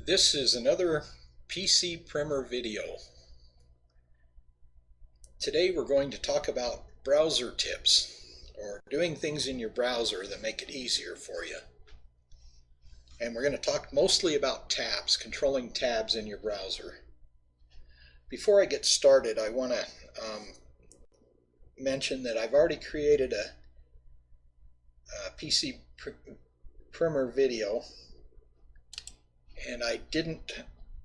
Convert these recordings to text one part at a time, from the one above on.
This is another PCPrimer video. Today we're going to talk about browser tips, or doing things in your browser that make it easier for you. And we're going to talk mostly about tabs, controlling tabs in your browser. Before I get started, I want to mention that I've already created a PCPrimer video, and I didn't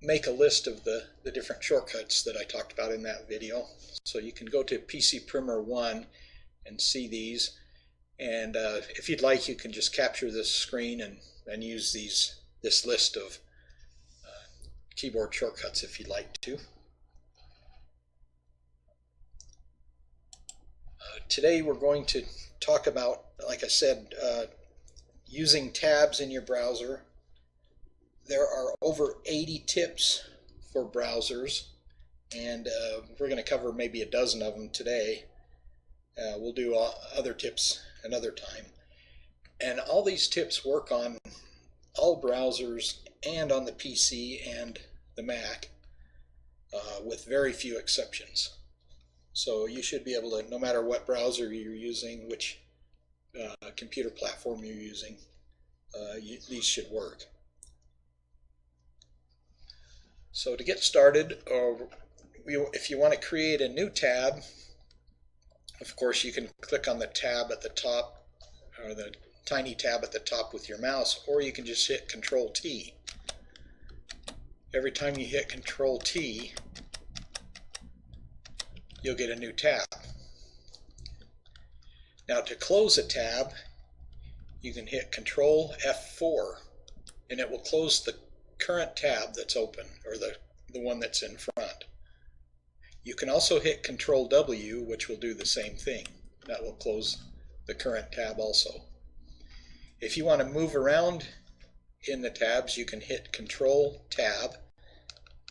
make a list of the different shortcuts that I talked about in that video. So you can go to PCPrimer 1 and see these, and if you'd like, you can just capture this screen and use this list of keyboard shortcuts if you'd like to. Today we're going to talk about, like I said, using tabs in your browser. There are over 80 tips for browsers, and we're going to cover maybe a dozen of them today. We'll do other tips another time. And all these tips work on all browsers and on the PC and the Mac, with very few exceptions. So you should be able to, no matter what browser you're using, which computer platform you're using, these should work. So to get started, if you want to create a new tab, of course you can click on the tab at the top, or the tiny tab at the top with your mouse, or you can just hit Control-T. Every time you hit Control-T, you'll get a new tab. Now to close a tab, you can hit Control-F4, and it will close the current tab that's open, or the one that's in front. You can also hit Control-W, which will do the same thing. That will close the current tab also. If you want to move around in the tabs, you can hit Control-Tab,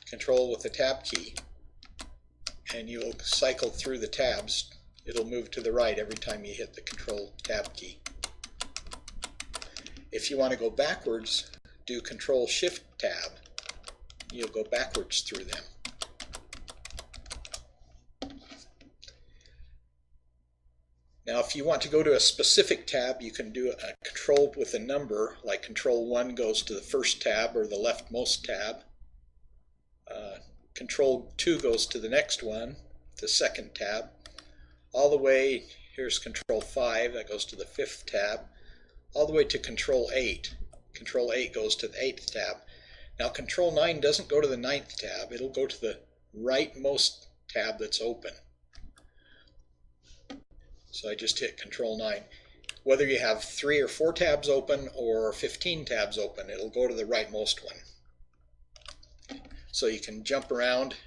Control with the Tab key, and you'll cycle through the tabs. It'll move to the right every time you hit the Control-Tab key. If you want to go backwards, do Control-Shift-Tab. You'll go backwards through them. Now if you want to go to a specific tab, you can do a control with a number, like Control-1 goes to the first tab or the leftmost tab. Control-2 goes to the next one, the second tab. All the way, here's Control-5, that goes to the fifth tab, all the way to Control-8. Control-8 goes to the 8th tab. Now Control-9 doesn't go to the 9th tab, it'll go to the rightmost tab that's open. So I just hit Control-9. Whether you have 3 or 4 tabs open or 15 tabs open, it'll go to the rightmost one. So you can jump around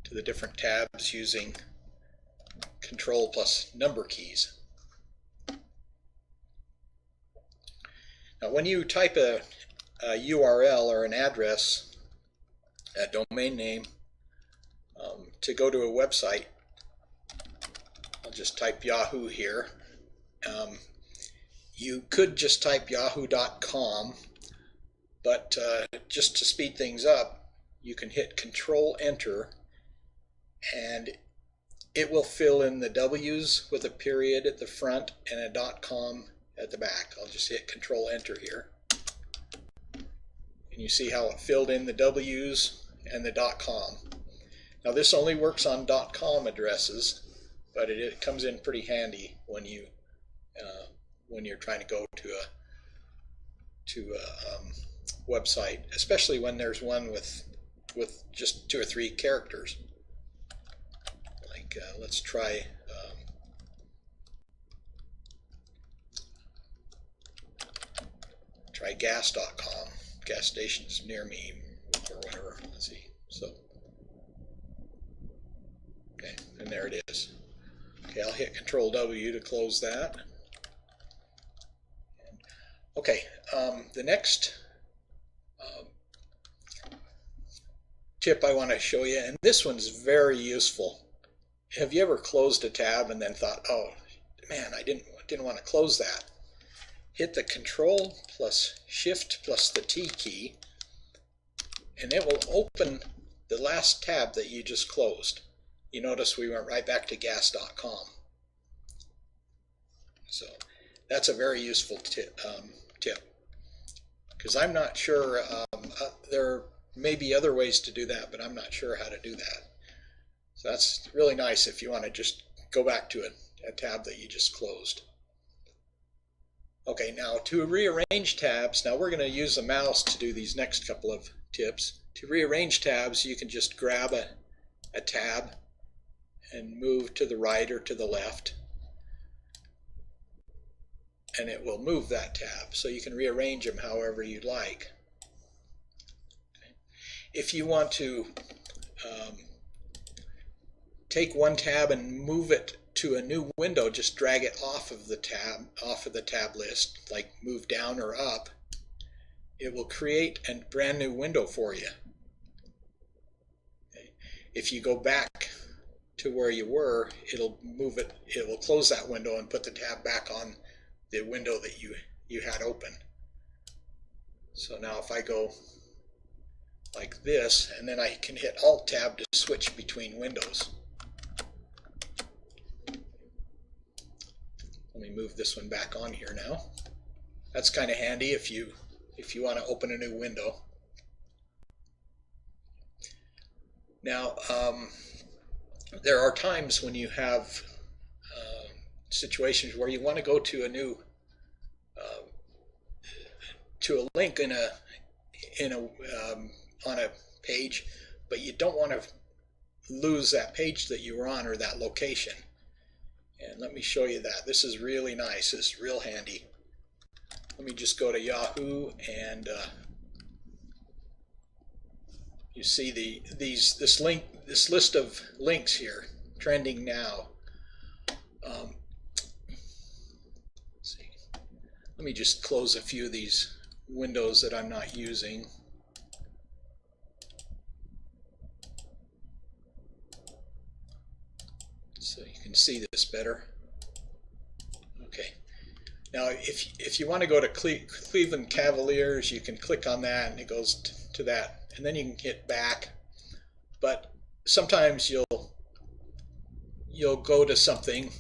to the different tabs using Control plus number keys. Now when you type a URL or an address, a domain name, to go to a website, I'll just type Yahoo here. You could just type yahoo.com, but just to speed things up, you can hit Control-Enter, and it will fill in the W's with a period at the front and a .com at the back. I'll just hit Control-Enter here. And you see how it filled in the W's and the .com. Now this only works on .com addresses, but it comes in pretty handy when you're trying to go to a website, especially when there's one with just 2 or 3 characters. Like let's try gas.com. Gas stations near me, or whatever. Let's see. So, okay, and there it is. Okay, I'll hit Control-W to close that. Okay, the next tip I want to show you, and this one's very useful. Have you ever closed a tab and then thought, oh man, I didn't want to close that? Hit the Control plus Shift plus the T key, and it will open the last tab that you just closed. You notice we went right back to gas.com. So that's a very useful tip, because I'm not sure, there may be other ways to do that, but I'm not sure how to do that. So that's really nice if you want to just go back to a tab that you just closed. Okay, now to rearrange tabs, now we're going to use the mouse to do these next couple of tips. To rearrange tabs, you can just grab a tab and move to the right or to the left, and it will move that tab. So you can rearrange them however you like. Okay. If you want to take one tab and move it to a new window, just drag it off of the tab list, like move down or up. It will create a brand new window for you. Okay. If you go back to where you were, it'll move it, it will close that window and put the tab back on the window that you had open. So now if I go like this, and then I can hit Alt Tab to switch between windows. Let me move this one back on here now. That's kind of handy if you want to open a new window. Now, there are times when you have situations where you want to go to a new to a link on a page, but you don't want to lose that page that you were on or that location. And let me show you that. This is really nice. It's real handy. Let me just go to Yahoo, and you see this list of links here, trending now. Let's see. Let me just close a few of these windows that I'm not using. So you can see this better. Okay. Now, if you want to go to Cleveland Cavaliers, you can click on that, and it goes to that, and then you can hit back. But sometimes you'll go to something,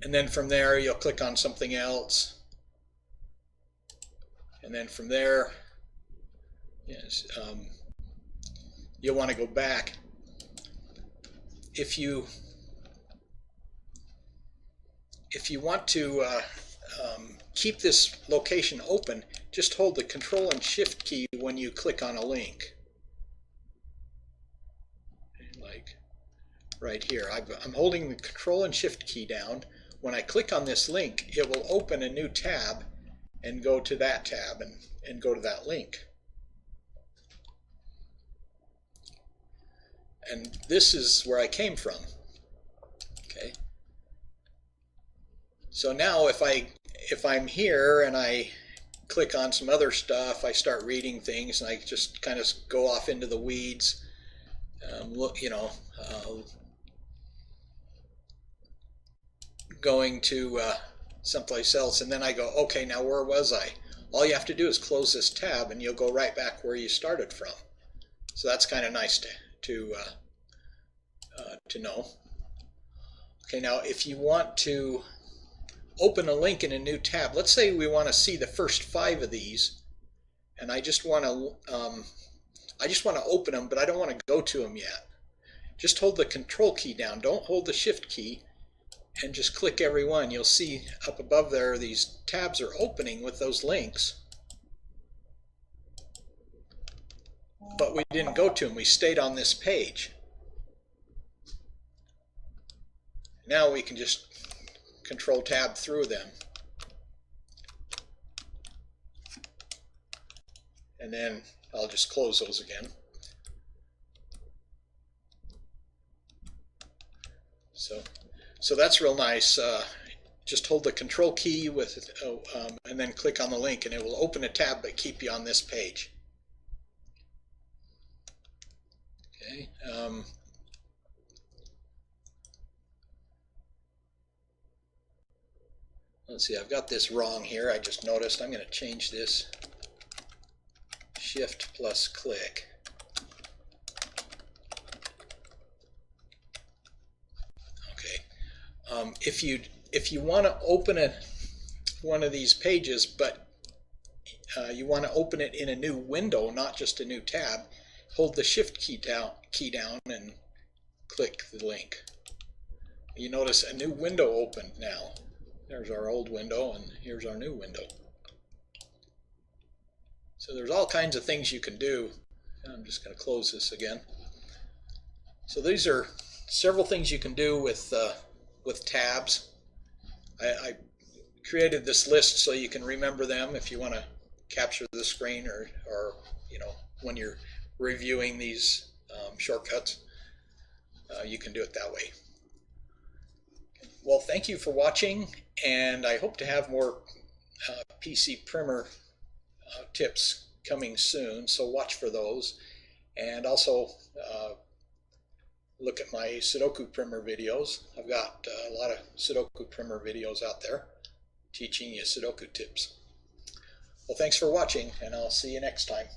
and then from there you'll click on something else, and then from there, yes, you'll want to go back. If you want to keep this location open, just hold the Control and Shift key when you click on a link. Like right here, I'm holding the Control and Shift key down. When I click on this link, it will open a new tab and go to that tab and go to that link. And this is where I came from. Okay. So now if I'm here and I click on some other stuff, I start reading things, and I just kind of go off into the weeds. Going to someplace else, and then I go, okay, now where was I? All you have to do is close this tab, and you'll go right back where you started from. So that's kind of nice to know. Okay, now if you want to open a link in a new tab, let's say we want to see the first 5 of these, and I just want to open them, but I don't want to go to them yet. Just hold the Control key down. Don't hold the Shift key, and just click every one. You'll see up above there these tabs are opening with those links, but we didn't go to them. We stayed on this page. Now we can just Control Tab through them, and then I'll just close those again. So that's real nice. Just hold the Control key with and then click on the link, and it will open a tab but keep you on this page. Okay. Let's see, I've got this wrong here. I just noticed. I'm going to change this Shift plus click. Okay. If you want to open one of these pages, but you want to open it in a new window, not just a new tab, hold the Shift key down and click the link. You notice a new window opened now. There's our old window and here's our new window. So there's all kinds of things you can do. I'm just going to close this again. So these are several things you can do with tabs. I created this list so you can remember them if you want to capture the screen or you know, when you're reviewing these shortcuts, you can do it that way. Well, thank you for watching, and I hope to have more PCPrimer tips coming soon, so watch for those. And also look at my Sudoku Primer videos. I've got a lot of Sudoku Primer videos out there teaching you Sudoku tips. Well, thanks for watching, and I'll see you next time.